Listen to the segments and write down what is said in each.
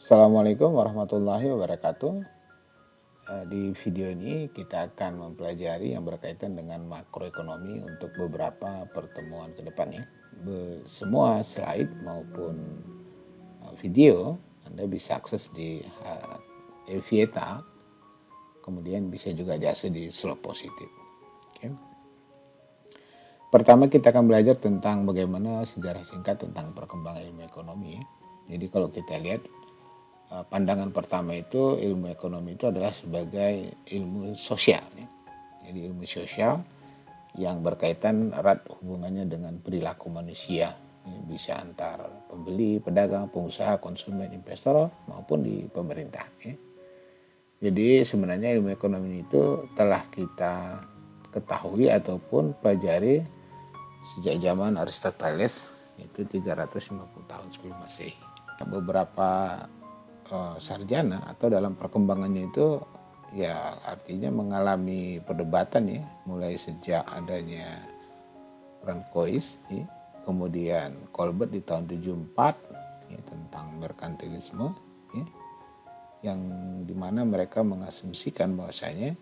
Assalamualaikum warahmatullahi wabarakatuh. Di video ini kita akan mempelajari yang berkaitan dengan makroekonomi untuk beberapa pertemuan ke depan ya. Semua slide maupun video Anda bisa akses di Evieta, kemudian bisa juga diakses di Slot Positif. Oke. Pertama kita akan belajar tentang bagaimana sejarah singkat tentang perkembangan ilmu ekonomi ya. Jadi kalau kita lihat pandangan pertama itu ilmu ekonomi itu adalah sebagai ilmu sosial ya. Jadi ilmu sosial yang berkaitan erat hubungannya dengan perilaku manusia ya, bisa antar pembeli, pedagang, pengusaha, konsumen, investor maupun di pemerintah ya. Jadi sebenarnya ilmu ekonomi itu telah kita ketahui ataupun pelajari sejak zaman Aristoteles, itu 350 tahun sebelum Masehi. Beberapa sarjana atau dalam perkembangannya itu ya artinya mengalami perdebatan ya, mulai sejak adanya Francois ya, kemudian Colbert di tahun 74 ya, tentang merkantilisme ya, yang dimana mereka mengasumsikan bahwasanya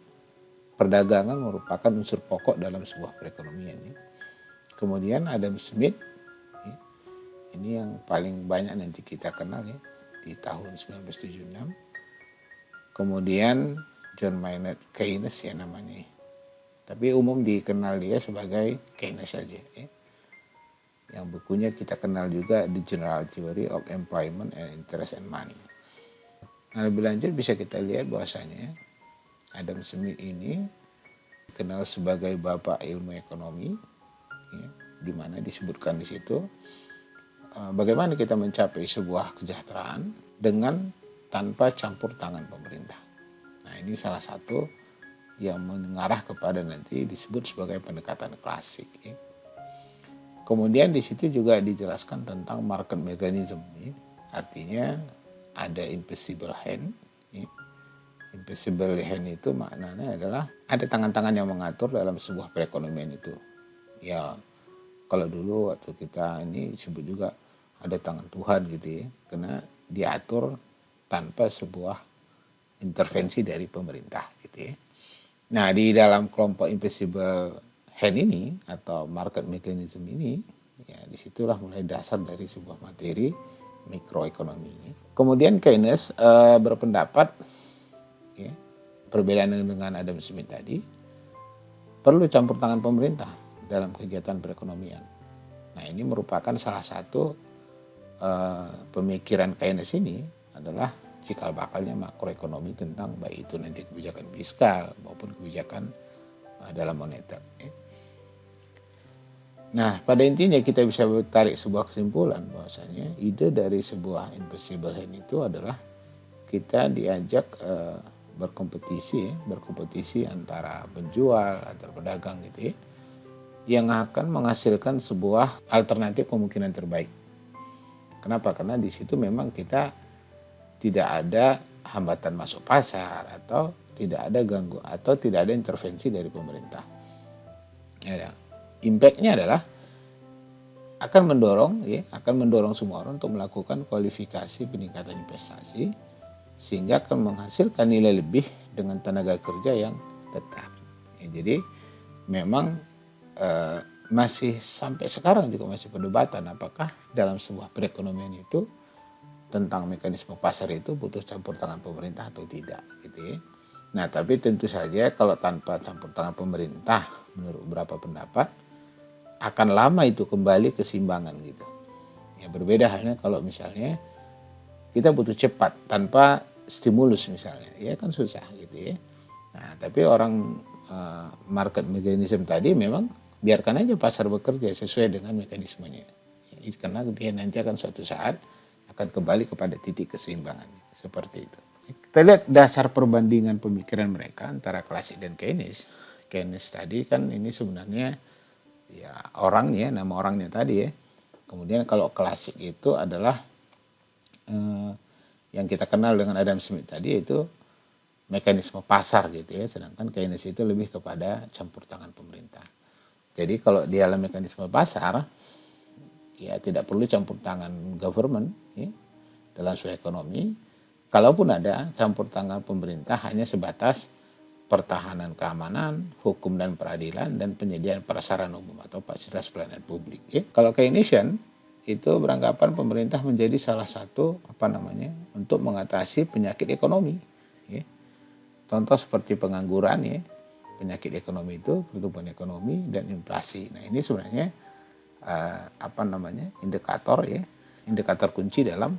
perdagangan merupakan unsur pokok dalam sebuah perekonomian ya. Kemudian Adam Smith ya, ini yang paling banyak nanti kita kenal ya, di tahun 1976. Kemudian John Maynard Keynes ya namanya. Tapi umum dikenal dia sebagai Keynes saja ya. Yang bukunya kita kenal juga The General Theory of Employment and Interest and Money. Nah, lebih lanjut bisa kita lihat bahwasanya Adam Smith ini dikenal sebagai bapak ilmu ekonomi ya, di mana disebutkan di situ bagaimana kita mencapai sebuah kesejahteraan dengan tanpa campur tangan pemerintah. Nah, ini salah satu yang mengarah kepada nanti disebut sebagai pendekatan klasik. Ya. Kemudian di situ juga dijelaskan tentang market mechanism. Ya. Artinya ada invisible hand. Ya. Invisible hand itu maknanya adalah ada tangan-tangan yang mengatur dalam sebuah perekonomian itu. Ya, kalau dulu waktu kita ini disebut juga ada tangan Tuhan gitu ya, karena diatur tanpa sebuah intervensi dari pemerintah gitu ya. Nah, di dalam kelompok invisible hand ini atau market mechanism ini, ya disitulah mulai dasar dari sebuah materi mikroekonomi. Kemudian Keynes berpendapat, ya, perbedaan dengan Adam Smith tadi, perlu campur tangan pemerintah dalam kegiatan perekonomian. Nah, ini merupakan salah satu pemikiran Keynes ini adalah cikal bakalnya makroekonomi tentang baik itu nanti kebijakan fiskal maupun kebijakan dalam moneter. Nah, pada intinya kita bisa tarik sebuah kesimpulan bahwasanya ide dari sebuah invisible hand itu adalah kita diajak berkompetisi antara penjual, antara pedagang gitu ya, yang akan menghasilkan sebuah alternatif kemungkinan terbaik. Kenapa? Karena di situ memang kita tidak ada hambatan masuk pasar atau tidak ada gangguan atau tidak ada intervensi dari pemerintah. Ya, impact-nya adalah akan mendorong semua orang untuk melakukan kualifikasi peningkatan investasi sehingga akan menghasilkan nilai lebih dengan tenaga kerja yang tetap. Ya, jadi memang masih sampai sekarang juga masih perdebatan apakah dalam sebuah perekonomian itu tentang mekanisme pasar itu butuh campur tangan pemerintah atau tidak gitu ya. Nah, tapi tentu saja kalau tanpa campur tangan pemerintah menurut beberapa pendapat akan lama itu kembali keseimbangan gitu. Ya, berbeda halnya kalau misalnya kita butuh cepat tanpa stimulus misalnya, ya kan susah gitu ya. Nah, tapi orang market mechanism tadi memang biarkan aja pasar bekerja sesuai dengan mekanismenya. Ya, karena dia nanti akan suatu saat akan kembali kepada titik keseimbangan. Seperti itu. Kita lihat dasar perbandingan pemikiran mereka antara klasik dan Keynes. Keynes tadi kan ini sebenarnya ya orangnya, nama orangnya tadi ya. Kemudian kalau klasik itu adalah yang kita kenal dengan Adam Smith tadi itu mekanisme pasar gitu ya. Sedangkan Keynes itu lebih kepada campur tangan pemerintah. Jadi kalau di dalam mekanisme pasar, ya tidak perlu campur tangan government ya, dalam suatu ekonomi, Kalaupun ada campur tangan pemerintah hanya sebatas pertahanan keamanan, hukum dan peradilan, dan penyediaan prasarana umum atau fasilitas pelayanan publik. Ya. Kalau Keynesian itu beranggapan pemerintah menjadi salah satu untuk mengatasi penyakit ekonomi. Ya. Contoh seperti pengangguran, ya, penyakit ekonomi itu pertumbuhan ekonomi dan inflasi. Nah ini sebenarnya indikator kunci dalam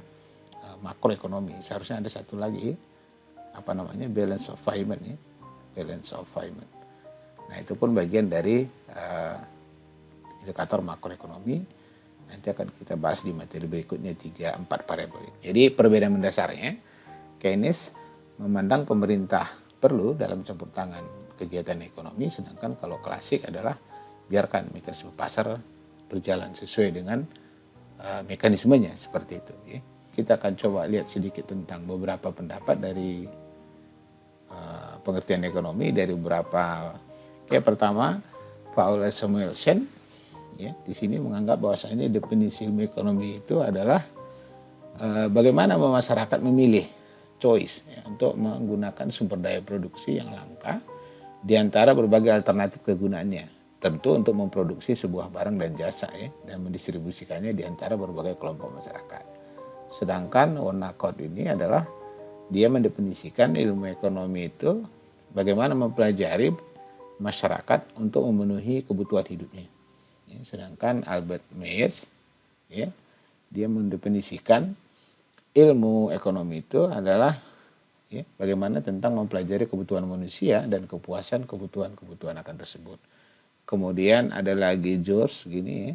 makroekonomi. Seharusnya ada satu lagi balance of payment, ya. Balance of payment. Nah itu pun bagian dari indikator makroekonomi. Nanti akan kita bahas di materi berikutnya 3-4 variabel. Jadi perbedaan mendasarnya, Keynes memandang pemerintah perlu dalam campur tangan kegiatan ekonomi, sedangkan kalau klasik adalah biarkan mekanisme pasar berjalan sesuai dengan mekanismenya seperti itu. Ya. Kita akan coba lihat sedikit tentang beberapa pendapat dari pengertian ekonomi dari beberapa. Pertama, Paul Samuelson, ya, di sini menganggap bahwasanya definisi ilmu ekonomi itu adalah bagaimana masyarakat memilih choice, ya, untuk menggunakan sumber daya produksi yang langka di antara berbagai alternatif kegunaannya, tentu untuk memproduksi sebuah barang dan jasa, ya, dan mendistribusikannya di antara berbagai kelompok masyarakat. Sedangkan Winnicott ini adalah dia mendefinisikan ilmu ekonomi itu bagaimana mempelajari masyarakat untuk memenuhi kebutuhan hidupnya. Ya, sedangkan Albert Mayers, ya, dia mendefinisikan ilmu ekonomi itu adalah, ya, bagaimana tentang mempelajari kebutuhan manusia dan kepuasan kebutuhan akan tersebut. Kemudian ada lagi George gini, ya,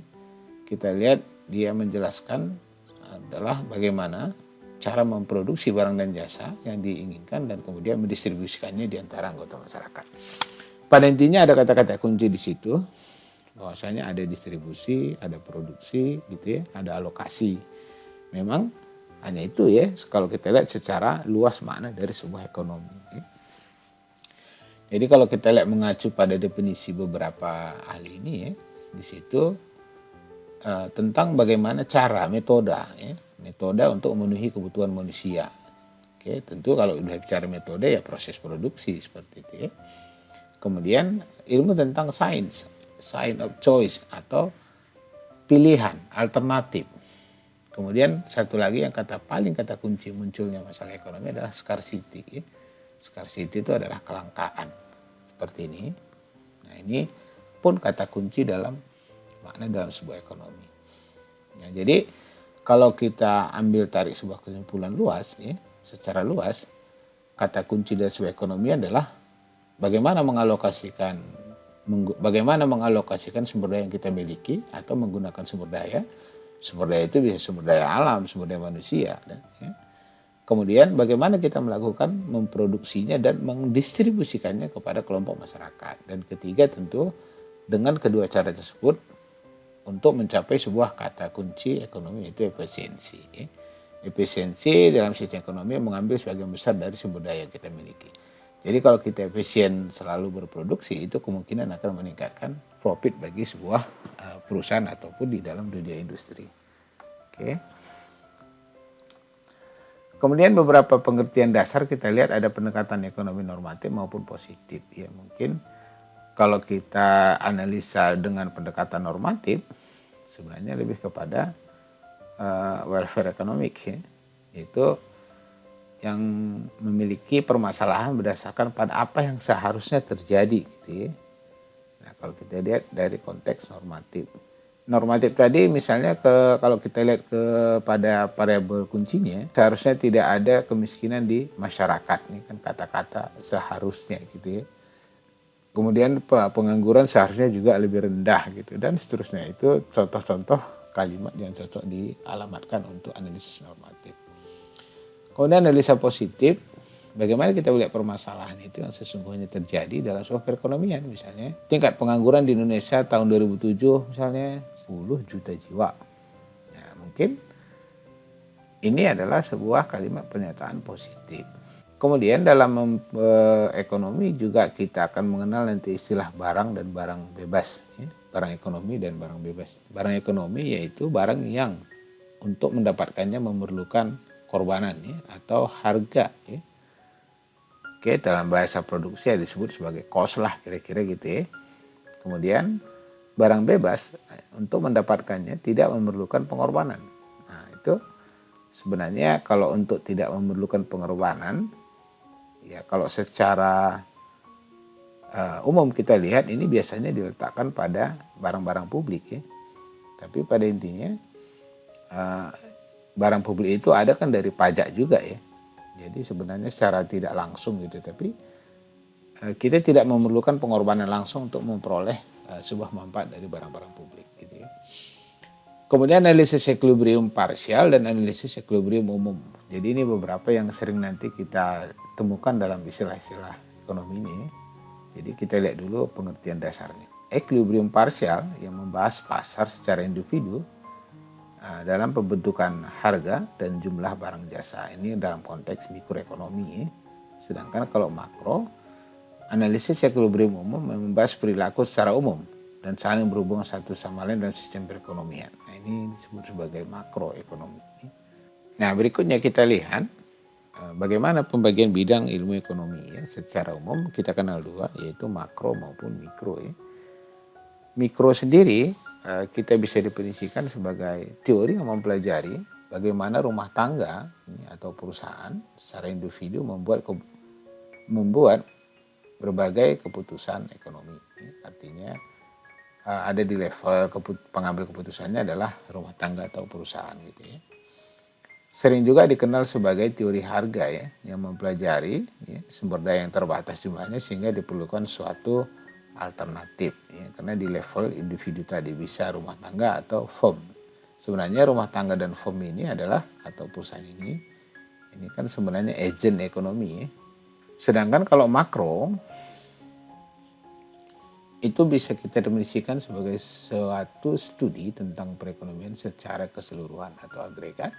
kita lihat dia menjelaskan adalah bagaimana cara memproduksi barang dan jasa yang diinginkan dan kemudian mendistribusikannya di antara anggota masyarakat. Pada intinya ada kata-kata kunci di situ, bahwasanya ada distribusi, ada produksi, gitu ya, ada alokasi. Memang hanya itu, ya, kalau kita lihat secara luas makna dari sebuah ekonomi. Ya. Jadi kalau kita lihat mengacu pada definisi beberapa ahli ini, ya, di situ tentang bagaimana cara, metode untuk memenuhi kebutuhan manusia. Oke, tentu kalau sudah bicara metode, ya proses produksi seperti itu, ya. Kemudian ilmu tentang science of choice atau pilihan alternatif. Kemudian satu lagi yang kata kunci munculnya masalah ekonomi adalah scarcity, ya. Scarcity itu adalah kelangkaan seperti ini. Nah ini pun kata kunci dalam makna dalam sebuah ekonomi. Nah, jadi kalau kita ambil tarik sebuah kesimpulan luas, ya, secara luas, kata kunci dari sebuah ekonomi adalah bagaimana mengalokasikan sumber daya yang kita miliki atau menggunakan sumber daya. Sumber daya itu bisa sumber daya alam, sumber daya manusia. Ya. Kemudian bagaimana kita melakukan memproduksinya dan mendistribusikannya kepada kelompok masyarakat. Dan ketiga tentu dengan kedua cara tersebut untuk mencapai sebuah kata kunci ekonomi yaitu efisiensi. Ya. Efisiensi dalam sistem ekonomi mengambil sebagian besar dari sumber daya yang kita miliki. Jadi kalau kita efisien selalu berproduksi, itu kemungkinan akan meningkatkan profit bagi sebuah perusahaan ataupun di dalam dunia industri. Oke. Kemudian beberapa pengertian dasar kita lihat ada pendekatan ekonomi normatif maupun positif. Ya, mungkin kalau kita analisa dengan pendekatan normatif, sebenarnya lebih kepada welfare economic, ya, yaitu yang memiliki permasalahan berdasarkan pada apa yang seharusnya terjadi, gitu ya. Nah, kalau kita lihat dari konteks normatif. Normatif tadi misalnya kalau kita lihat kepada variabel kuncinya, seharusnya tidak ada kemiskinan di masyarakat. Ini kan kata-kata seharusnya, gitu ya. Kemudian pengangguran seharusnya juga lebih rendah, gitu, dan seterusnya. Itu contoh-contoh kalimat yang cocok dialamatkan untuk analisis normatif. Kemudian analisa positif, bagaimana kita melihat permasalahan itu yang sesungguhnya terjadi dalam sebuah perekonomian. Misalnya tingkat pengangguran di Indonesia tahun 2007 misalnya 10 juta jiwa. Nah, mungkin ini adalah sebuah kalimat pernyataan positif. Kemudian dalam ekonomi juga kita akan mengenal nanti istilah barang dan barang bebas. Ya. Barang ekonomi dan barang bebas. Barang ekonomi yaitu barang yang untuk mendapatkannya memerlukan pengorbanan ya, atau harga ya. Oke, dalam bahasa produksi disebut sebagai cost lah kira-kira gitu ya. Kemudian barang bebas untuk mendapatkannya tidak memerlukan pengorbanan. Nah, itu sebenarnya kalau untuk tidak memerlukan pengorbanan, ya kalau secara umum kita lihat ini biasanya diletakkan pada barang-barang publik ya. Tapi pada intinya barang publik itu ada kan dari pajak juga ya. Jadi sebenarnya secara tidak langsung gitu, tapi kita tidak memerlukan pengorbanan langsung untuk memperoleh sebuah manfaat dari barang-barang publik gitu ya. Kemudian analisis equilibrium parsial dan analisis equilibrium umum. Jadi ini beberapa yang sering nanti kita temukan dalam istilah-istilah ekonomi ini. Jadi kita lihat dulu pengertian dasarnya. Equilibrium parsial yang membahas pasar secara individu dalam pembentukan harga dan jumlah barang jasa. Ini dalam konteks mikroekonomi. Sedangkan kalau makro, analisis equilibrium umum membahas perilaku secara umum dan saling berhubungan satu sama lain dalam sistem perekonomian. Nah, ini disebut sebagai makroekonomi. Nah, berikutnya kita lihat bagaimana pembagian bidang ilmu ekonomi ya. Secara umum kita kenal dua, yaitu makro maupun mikro ya. Mikro sendiri kita bisa definisikan sebagai teori yang mempelajari bagaimana rumah tangga atau perusahaan secara individu membuat berbagai keputusan ekonomi. Artinya ada di level pengambil keputusannya adalah rumah tangga atau perusahaan gitu ya. Sering juga dikenal sebagai teori harga ya, yang mempelajari ya, sumber daya yang terbatas jumlahnya sehingga diperlukan suatu alternatif ya, karena di level individu tadi bisa rumah tangga atau firm. Sebenarnya rumah tangga dan firm ini adalah atau perusahaan ini kan sebenarnya agent ekonomi ya. Sedangkan kalau makro itu bisa kita definisikan sebagai suatu studi tentang perekonomian secara keseluruhan atau agregat.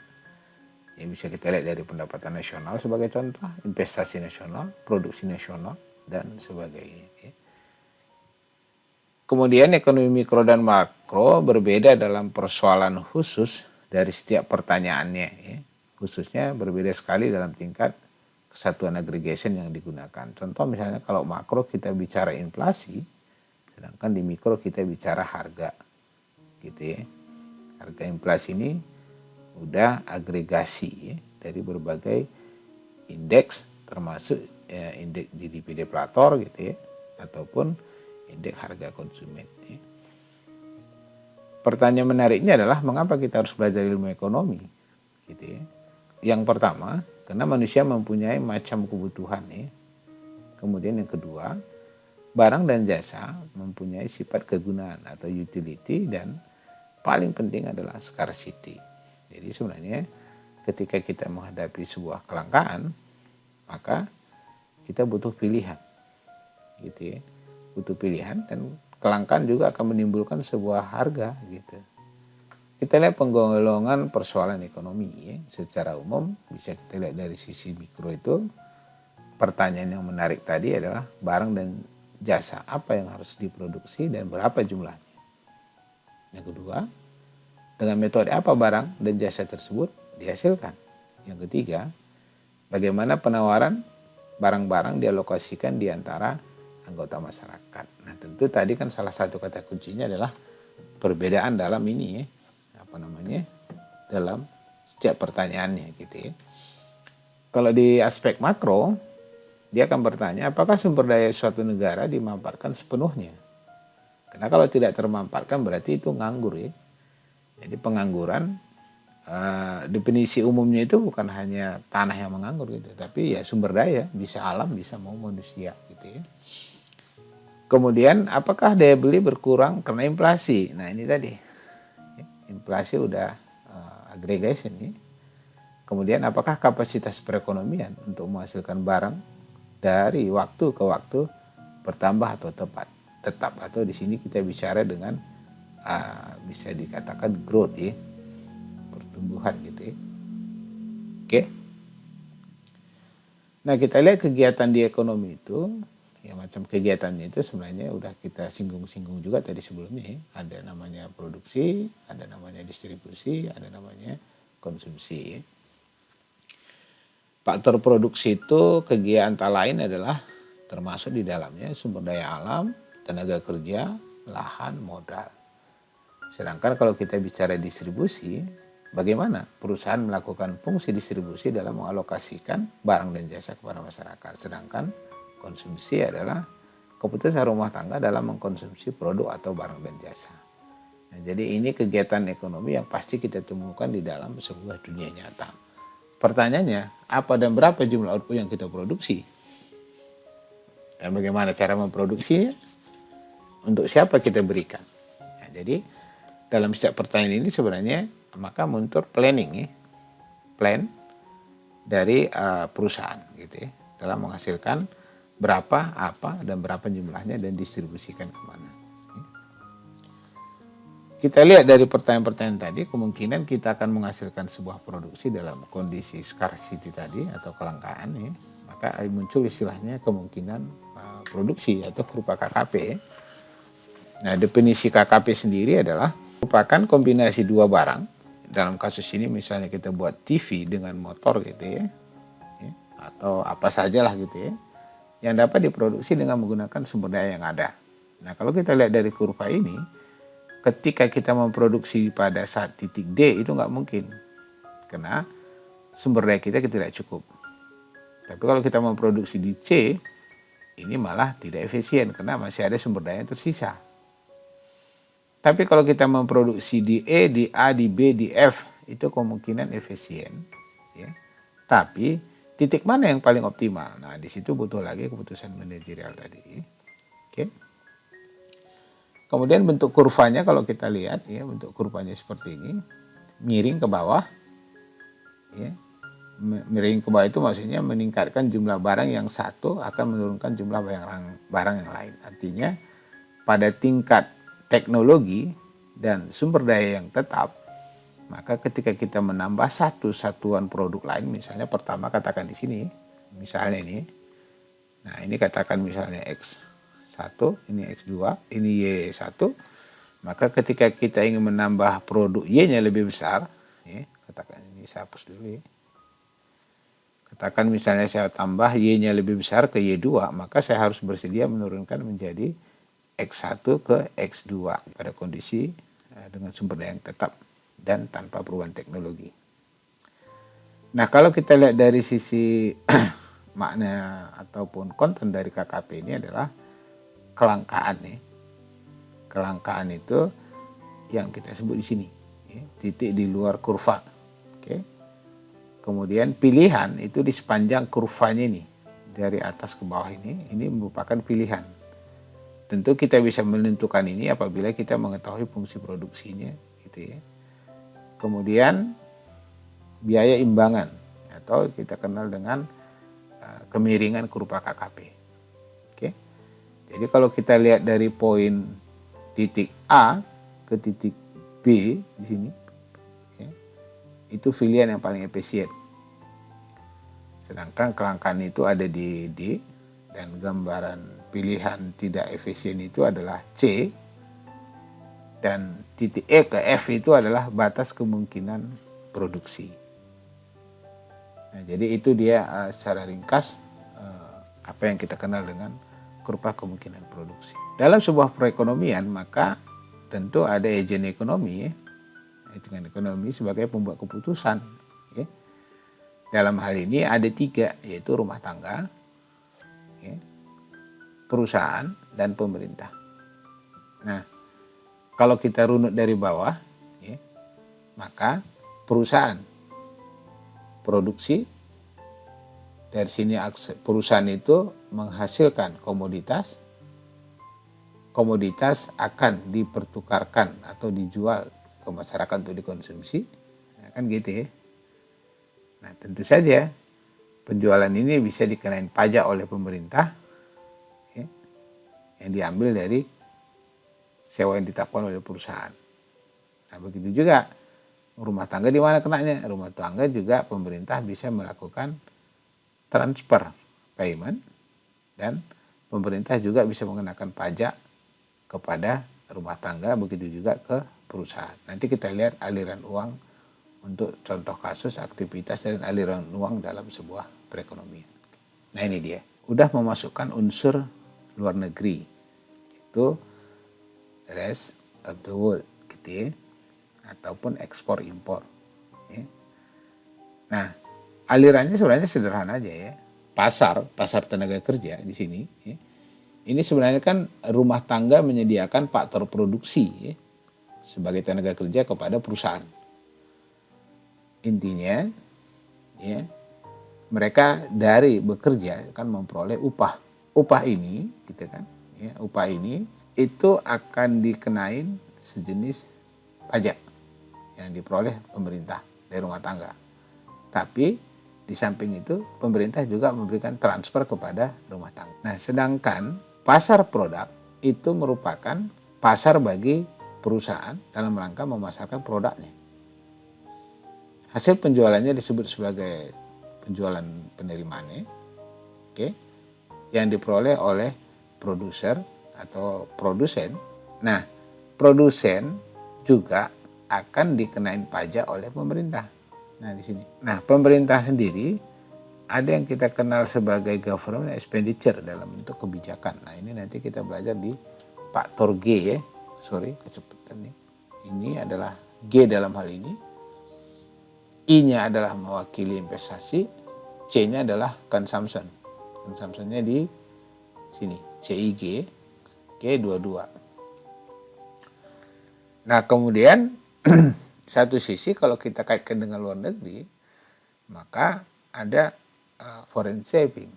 Yang bisa kita lihat dari pendapatan nasional sebagai contoh, investasi nasional, produksi nasional, dan sebagainya. Ya. Kemudian ekonomi mikro dan makro berbeda dalam persoalan khusus dari setiap pertanyaannya. Ya. Khususnya berbeda sekali dalam tingkat kesatuan aggregation yang digunakan. Contoh misalnya kalau makro kita bicara inflasi, sedangkan di mikro kita bicara harga. Gitu ya. Harga inflasi ini udah agregasi ya, dari berbagai indeks termasuk indeks GDP deflator gitu ya, ataupun indeks harga konsumen. Ya. Pertanyaan menariknya adalah mengapa kita harus belajar ilmu ekonomi? Gitu ya. Yang pertama, karena manusia mempunyai macam kebutuhan ya. Kemudian yang kedua, barang dan jasa mempunyai sifat kegunaan atau utility, dan paling penting adalah scarcity. Jadi sebenarnya ketika kita menghadapi sebuah kelangkaan, maka kita butuh pilihan. Gitu ya. Butuh pilihan, dan kelangkaan juga akan menimbulkan sebuah harga gitu. Kita lihat penggolongan persoalan ekonomi ya. Secara umum bisa kita lihat dari sisi mikro itu, pertanyaan yang menarik tadi adalah barang dan jasa apa yang harus diproduksi dan berapa jumlahnya. Yang kedua, dengan metode apa barang dan jasa tersebut dihasilkan. Yang ketiga, bagaimana penawaran barang-barang dialokasikan di antara anggota masyarakat. Nah, tentu tadi kan salah satu kata kuncinya adalah perbedaan dalam ini ya, dalam setiap pertanyaannya gitu ya. Kalau di aspek makro, dia akan bertanya apakah sumber daya suatu negara dimanfaatkan sepenuhnya. Karena kalau tidak termanfaatkan berarti itu nganggur ya. Jadi pengangguran definisi umumnya itu bukan hanya tanah yang menganggur gitu, tapi ya sumber daya, bisa alam, bisa mau manusia gitu ya. Kemudian apakah daya beli berkurang karena inflasi? Nah ini tadi, inflasi udah aggregation ya. Kemudian apakah kapasitas perekonomian untuk menghasilkan barang dari waktu ke waktu bertambah atau tetap, atau di sini kita bicara dengan bisa dikatakan growth ya, pertumbuhan gitu ya. Oke. Nah kita lihat kegiatan di ekonomi itu, ya macam kegiatannya itu sebenarnya udah kita singgung-singgung juga tadi sebelumnya ya. Ada namanya produksi, ada namanya distribusi, ada namanya konsumsi ya. Faktor produksi itu kegiatan antara lain adalah termasuk di dalamnya sumber daya alam, tenaga kerja, lahan, modal. Sedangkan kalau kita bicara distribusi, bagaimana perusahaan melakukan fungsi distribusi dalam mengalokasikan barang dan jasa kepada masyarakat. Sedangkan konsumsi adalah keputusan rumah tangga dalam mengkonsumsi produk atau barang dan jasa. Nah, jadi ini kegiatan ekonomi yang pasti kita temukan di dalam sebuah dunia nyata. Pertanyaannya, apa dan berapa jumlah output yang kita produksi? Dan bagaimana cara memproduksinya? Untuk siapa kita berikan? Nah, jadi dalam setiap pertanyaan ini sebenarnya maka muncul planning ya. Plan dari perusahaan gitu ya, dalam menghasilkan berapa, apa, dan berapa jumlahnya dan distribusikan kemana. Kita lihat dari pertanyaan-pertanyaan tadi, kemungkinan kita akan menghasilkan sebuah produksi dalam kondisi scarcity tadi atau kelangkaan ya. Maka muncul istilahnya kemungkinan produksi atau berupa KKP ya. Nah, definisi KKP sendiri adalah merupakan kombinasi dua barang. Dalam kasus ini misalnya kita buat TV dengan motor gitu ya, atau apa sajalah gitu ya, yang dapat diproduksi dengan menggunakan sumber daya yang ada. Nah, kalau kita lihat dari kurva ini, ketika kita memproduksi pada saat titik D itu nggak mungkin, karena sumber daya kita tidak cukup. Tapi kalau kita memproduksi di C, ini malah tidak efisien karena masih ada sumber daya yang tersisa. Tapi kalau kita memproduksi di E, di A, di B, di F, itu kemungkinan efisien. Ya. Tapi titik mana yang paling optimal? Nah, di situ butuh lagi keputusan manajerial tadi. Oke. Kemudian bentuk kurvanya kalau kita lihat, ya, bentuk kurvanya seperti ini, miring ke bawah. Ya. Miring ke bawah itu maksudnya meningkatkan jumlah barang yang satu akan menurunkan jumlah barang yang lain. Artinya pada tingkat teknologi dan sumber daya yang tetap, maka ketika kita menambah satu satuan produk lain, misalnya pertama katakan di sini, misalnya ini, nah ini katakan misalnya X1, ini X2, ini Y1, maka ketika kita ingin menambah produk Y-nya lebih besar, ya, katakan ini saya hapus dulu ya. Katakan misalnya saya tambah Y-nya lebih besar ke Y2, maka saya harus bersedia menurunkan menjadi X1 ke X2 pada kondisi dengan sumber daya yang tetap dan tanpa perubahan teknologi. Nah, kalau kita lihat dari sisi makna ataupun konten dari KKP ini adalah kelangkaan ya. Kelangkaan itu yang kita sebut di sini, ya, titik di luar kurva. Oke. Kemudian pilihan itu di sepanjang kurvanya ini, dari atas ke bawah ini merupakan pilihan. Tentu kita bisa menentukan ini apabila kita mengetahui fungsi produksinya, gitu ya. Kemudian biaya imbangan atau kita kenal dengan kemiringan kurva KKP. Oke. Jadi kalau kita lihat dari poin titik A ke titik B di sini, ya, itu pilihan yang paling efisien. Sedangkan kelangkaan itu ada di D dan gambaran pilihan tidak efisien itu adalah C, dan titik E ke F itu adalah batas kemungkinan produksi. Nah, jadi itu dia secara ringkas apa yang kita kenal dengan kurva kemungkinan produksi. Dalam sebuah perekonomian maka tentu ada agen ekonomi, ya. Hitungan ekonomi sebagai pembuat keputusan. Ya. Dalam hal ini ada 3, yaitu rumah tangga, ya, perusahaan, dan pemerintah. Nah, kalau kita runut dari bawah, ya, maka perusahaan produksi, dari sini perusahaan itu menghasilkan komoditas, komoditas akan dipertukarkan atau dijual ke masyarakat untuk dikonsumsi, nah, kan gitu ya. Nah, tentu saja penjualan ini bisa dikenain pajak oleh pemerintah, yang diambil dari sewa yang ditetapkan oleh perusahaan. Nah, begitu juga rumah tangga di mana kenanya? Rumah tangga juga pemerintah bisa melakukan transfer payment dan pemerintah juga bisa mengenakan pajak kepada rumah tangga, begitu juga ke perusahaan. Nanti kita lihat aliran uang untuk contoh kasus aktivitas dan aliran uang dalam sebuah perekonomian. Nah ini dia, udah memasukkan unsur luar negeri, itu rest of the world gitu ya, ataupun ekspor impor. Ya. Nah alirannya sebenarnya sederhana aja ya, pasar tenaga kerja di sini. Ya. Ini sebenarnya kan rumah tangga menyediakan faktor produksi ya, sebagai tenaga kerja kepada perusahaan. Intinya ya, mereka dari bekerja kan memperoleh upah. Upah ini gitu kan, ya, upah ini itu akan dikenain sejenis pajak yang diperoleh pemerintah dari rumah tangga. Tapi di samping itu pemerintah juga memberikan transfer kepada rumah tangga. Nah, sedangkan pasar produk itu merupakan pasar bagi perusahaan dalam rangka memasarkan produknya. Hasil penjualannya disebut sebagai penjualan penerimaannya, oke, yang diperoleh oleh produser atau produsen. Nah, produsen juga akan dikenain pajak oleh pemerintah. Nah, di sini. Nah, pemerintah sendiri ada yang kita kenal sebagai government expenditure dalam bentuk kebijakan. Nah, ini nanti kita belajar di faktor G ya. Sorry, kecepatan nih. Ini adalah G dalam hal ini. I-nya adalah mewakili investasi, C-nya adalah consumption. Consumption-nya di sini, CIG, G22. Nah, kemudian satu sisi kalau kita kaitkan dengan luar negeri, maka ada foreign saving.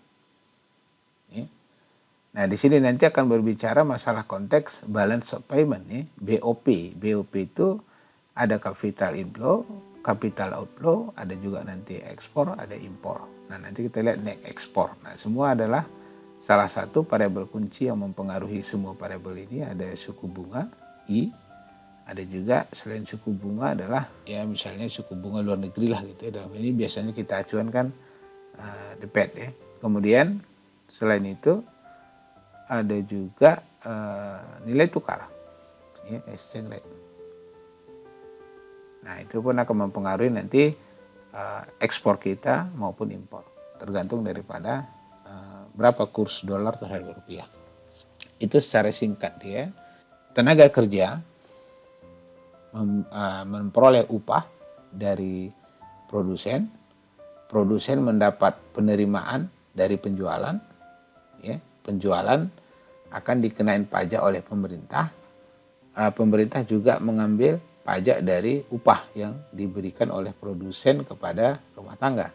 Nah, di sini nanti akan berbicara masalah konteks balance of payment, BOP. BOP itu ada capital inflow, capital outflow, ada juga nanti ekspor, ada impor. Nah, nanti kita lihat net ekspor. Nah, semua adalah salah satu variabel kunci yang mempengaruhi semua variabel ini. Ada suku bunga, I, ada juga selain suku bunga adalah ya misalnya suku bunga luar negeri lah gitu ya. Dalam ini biasanya kita acuan kan the Fed ya. Kemudian selain itu ada juga nilai tukar, ya, exchange rate. Nah, itu pun akan mempengaruhi nanti ekspor kita maupun impor, tergantung daripada berapa kurs dolar terhadap rupiah. Itu secara singkat dia. Tenaga kerja memperoleh upah dari produsen, produsen mendapat penerimaan dari penjualan, ya, penjualan akan dikenain pajak oleh pemerintah, pemerintah juga mengambil pajak dari upah yang diberikan oleh produsen kepada rumah tangga.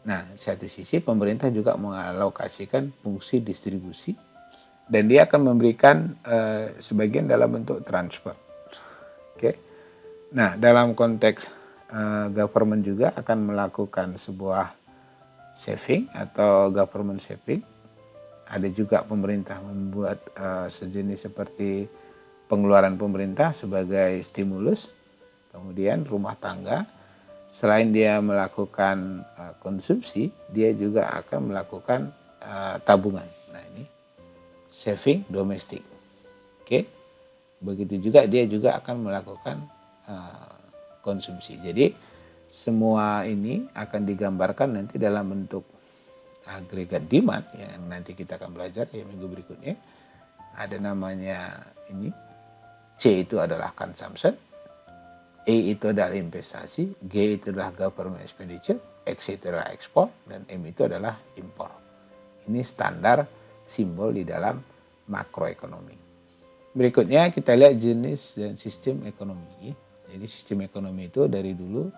Nah, satu sisi pemerintah juga mengalokasikan fungsi distribusi dan dia akan memberikan sebagian dalam bentuk transfer. Oke. Nah, dalam konteks government juga akan melakukan sebuah saving atau government saving. Ada juga pemerintah membuat sejenis seperti pengeluaran pemerintah sebagai stimulus. Kemudian rumah tangga selain dia melakukan konsumsi, dia juga akan melakukan tabungan. Nah, ini saving domestik. Oke. Begitu juga dia juga akan melakukan konsumsi. Jadi semua ini akan digambarkan nanti dalam bentuk agregat demand yang nanti kita akan belajar ya minggu berikutnya. Ada namanya ini, C itu adalah consumption, E itu adalah investasi, G itu adalah government expenditure, X itu adalah ekspor, dan M itu adalah impor. Ini standar simbol di dalam makroekonomi. Berikutnya kita lihat jenis dan sistem ekonomi. Jadi sistem ekonomi itu dari dulu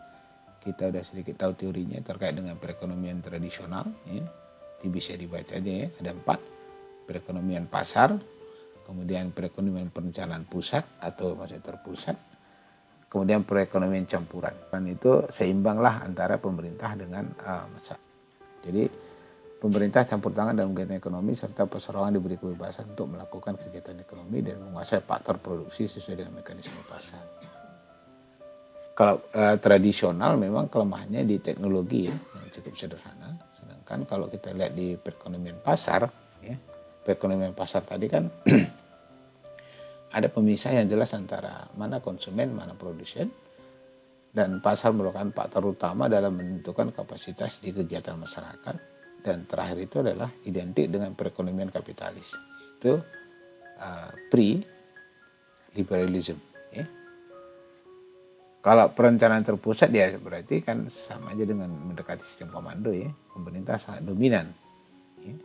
kita udah sedikit tahu teorinya terkait dengan perekonomian tradisional. Ya. Itu bisa dibaca aja ya, ada 4. Perekonomian pasar, kemudian perekonomian perencanaan pusat atau maksudnya terpusat, kemudian perekonomian campuran. Dan itu seimbanglah antara pemerintah dengan masyarakat. Jadi pemerintah campur tangan dalam kegiatan ekonomi serta perseroan diberi kebebasan untuk melakukan kegiatan ekonomi dan menguasai faktor produksi sesuai dengan mekanisme pasar. Kalau tradisional memang kelemahannya di teknologi ya, yang cukup sederhana. Sedangkan kalau kita lihat di perekonomian pasar, ya, perekonomian pasar tadi kan ada pemisah yang jelas antara mana konsumen, mana produsen. dan pasar merupakan faktor utama dalam menentukan kapasitas di kegiatan masyarakat, dan terakhir itu adalah identik dengan perekonomian kapitalis, itu pre-liberalism. Ya. Kalau perencanaan terpusat ya berarti kan sama aja dengan mendekati sistem komando ya, pemerintah sangat dominan. Ya.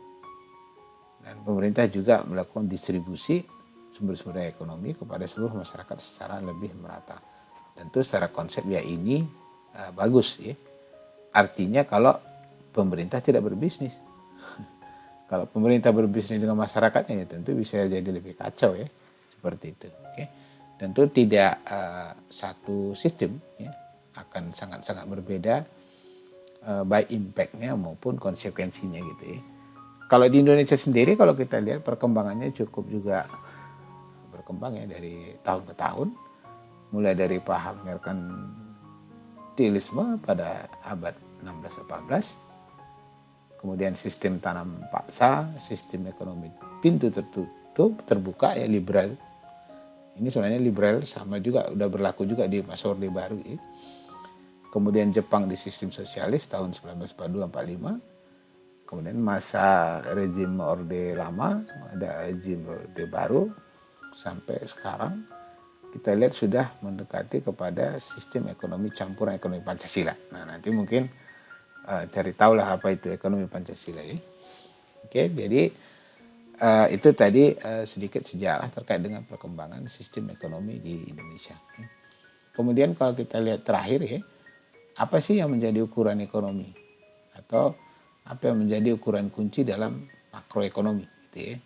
Dan pemerintah juga melakukan distribusi sumber-sumber ekonomi kepada seluruh masyarakat secara lebih merata. Tentu secara konsep ya ini bagus ya. Artinya kalau pemerintah tidak berbisnis. Kalau pemerintah berbisnis dengan masyarakatnya ya tentu bisa jadi lebih kacau ya. Seperti itu. Oke. Tentu tidak satu sistem ya, akan sangat-sangat berbeda baik impact-nya maupun konsekuensinya gitu ya. Kalau di Indonesia sendiri kalau kita lihat perkembangannya cukup juga berkembang ya dari tahun ke tahun. Mulai dari paham merkantilisme pada abad 16-18, kemudian sistem tanam paksa, sistem ekonomi pintu tertutup, terbuka ya liberal. Ini sebenarnya liberal sama juga udah berlaku juga di masa Orde Baru ya. Kemudian Jepang di sistem sosialis tahun 1942-45. Kemudian masa rezim Orde Lama, ada rezim Orde Baru sampai sekarang. Kita lihat sudah mendekati kepada sistem ekonomi campuran ekonomi Pancasila. Nah nanti mungkin cari tahulah apa itu ekonomi Pancasila ya. Oke, jadi itu tadi sedikit sejarah terkait dengan perkembangan sistem ekonomi di Indonesia. Kemudian kalau kita lihat terakhir ya, apa sih yang menjadi ukuran ekonomi? Atau apa yang menjadi ukuran kunci dalam makroekonomi gitu ya.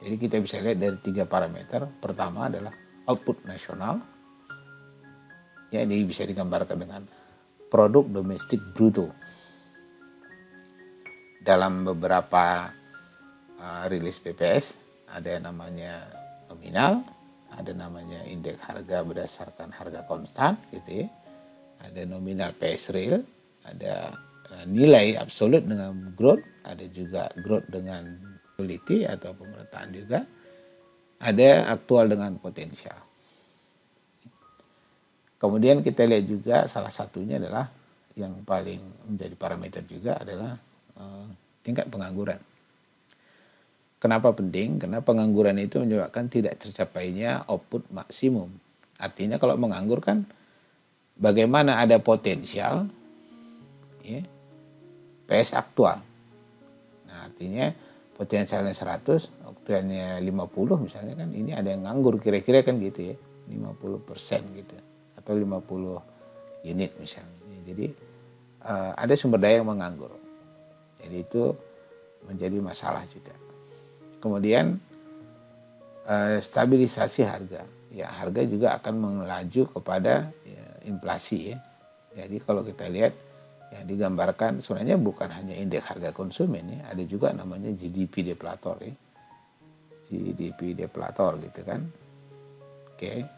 Jadi kita bisa lihat dari 3 parameter. Pertama adalah output nasional, ya ini bisa digambarkan dengan produk domestik bruto. Dalam beberapa rilis BPS ada yang namanya nominal, ada namanya indeks harga berdasarkan harga konstan, gitu ya. Ada nominal PS real, ada nilai absolut dengan growth, ada juga growth dengan quality atau pemerataan juga. Ada aktual dengan potensial. Kemudian kita lihat juga salah satunya adalah yang paling menjadi parameter juga adalah tingkat pengangguran. Kenapa penting? Karena pengangguran itu menyebabkan tidak tercapainya output maksimum. Artinya kalau menganggur kan bagaimana ada potensial ya, PS aktual. Nah artinya potensialnya 100, aktualnya 50 misalnya kan, ini ada yang nganggur kira-kira kan gitu ya, 50% gitu atau 50 unit misalnya. Jadi ada sumber daya yang menganggur. Jadi itu menjadi masalah juga. Kemudian stabilisasi harga. Ya harga juga akan melaju kepada ya, inflasi ya. Jadi kalau kita lihat yang digambarkan sebenarnya bukan hanya indeks harga konsumen ya, ada juga namanya GDP deflator ya. GDP deflator gitu kan. Oke.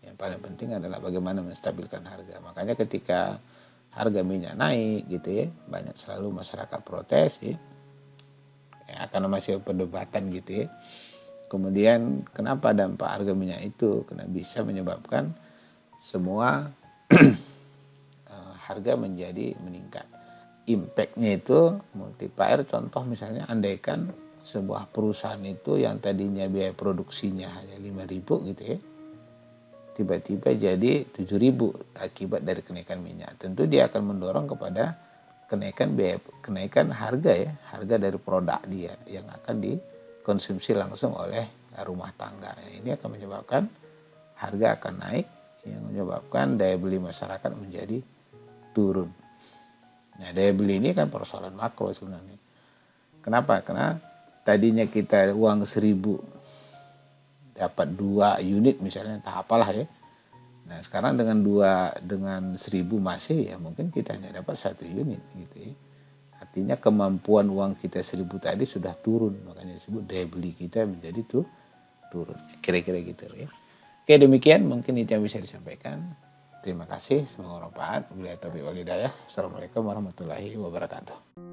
Yang paling penting adalah bagaimana menstabilkan harga. Makanya ketika harga minyak naik gitu ya, banyak selalu masyarakat protes ya. Ya karena masih perdebatan gitu ya. Kemudian kenapa dampak harga minyak itu? Karena bisa menyebabkan semua harga menjadi meningkat. Impact-nya itu multiplier, contoh misalnya andaikan sebuah perusahaan itu yang tadinya biaya produksinya hanya 5.000 gitu ya, tiba-tiba jadi 7.000 akibat dari kenaikan minyak. Tentu dia akan mendorong kepada kenaikan harga ya, harga dari produk dia yang akan dikonsumsi langsung oleh rumah tangga. Ini akan menyebabkan harga akan naik, yang menyebabkan daya beli masyarakat menjadi turun. Nah, daya beli ini kan persoalan makro sebenarnya. Kenapa? Karena tadinya kita uang 1.000 dapat 2 unit misalnya, entah apalah ya. Nah, sekarang dengan 1.000 masih ya mungkin kita hanya dapat 1 unit gitu ya. Artinya kemampuan uang kita 1.000 tadi sudah turun, makanya disebut daya beli kita menjadi turun. Kira-kira gitu ya. Oke, demikian mungkin itu yang bisa disampaikan. Terima kasih, semoga bermanfaat. Wabillahi taufiq wal hidayah. Assalamualaikum warahmatullahi wabarakatuh.